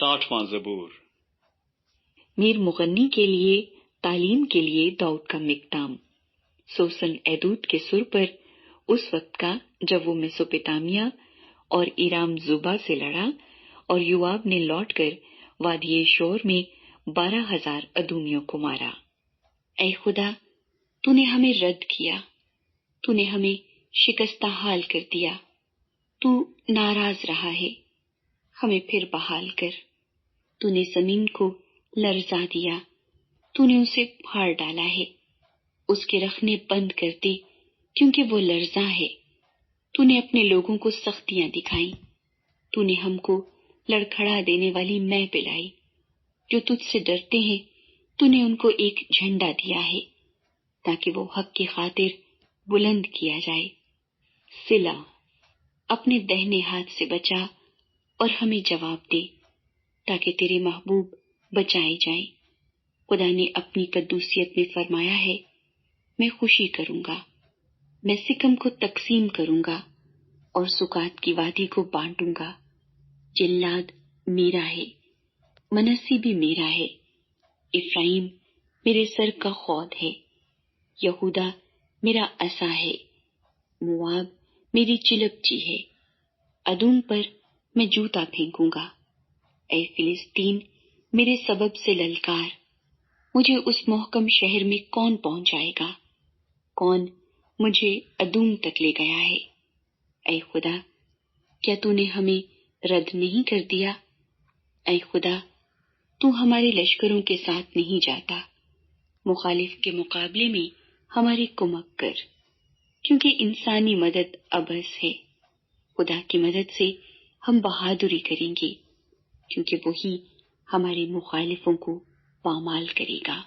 60واں زبور۔ میر مغنی کے لیے تعلیم کے لیے داؤد کا مقدام۔ سوسن ایدوت کے سر پر اس وقت کا جب وہ میسوپوٹامیہ اور ایرام زوبا سے لڑا اور یوآب نے لوٹ کر وادی شور میں 12,000 ادومیوں کو مارا۔ اے خدا، تو نے ہمیں رد کیا، تو نے ہمیں شکستہ حال کر دیا، تو ناراض رہا ہے، ہمیں پھر بحال کر۔ تو نے زمین کو لرزا دیا، تو نے اسے پھاڑ ڈالا ہے، اس کے رخنے بند کر دی کیونکہ وہ لرزاں ہے۔ تو نے اپنے لوگوں کو سختیاں دکھائیں، تو نے ہم کو لڑکھڑا دینے والی مے پلائی۔ جو تجھ سے ڈرتے ہیں تو نے ان کو ایک جھنڈا دیا ہے تاکہ وہ حق کی خاطر بلند کیا جائے۔ صلہ، اپنے دہنے ہاتھ سے بچا اور ہمیں جواب دے تاکہ تیرے محبوب بچائے جائیں۔ خدا نے اپنی قدوسیت میں فرمایا ہے، میں خوشی کروں گا، میں سکم کو تقسیم کروں گا اور سکات کی وادی کو بانٹوں گا۔ جلاد میرا ہے، منسی بھی میرا ہے، افرائیم میرے سر کا خود ہے، یہودا میرا عصا ہے، مواب میری چلپچی ہے، ادوم پر میں جوتا پھینکوں گا۔ اے فلسطین، میرے سبب سے للکار، مجھے اس محکم شہر میں کون پہنچائے گا؟ کون مجھے ادوم تک لے گیا ہے؟ اے خدا، کیا تو نے ہمیں رد نہیں کر دیا؟ اے خدا، تو ہمارے لشکروں کے ساتھ نہیں جاتا، مخالف کے مقابلے میں ہماری کمک کر، کیونکہ انسانی مدد عبث ہے۔ خدا کی مدد سے ہم بہادری کریں گے، کیونکہ وہی ہمارے مخالفوں کو پامال کرے گا۔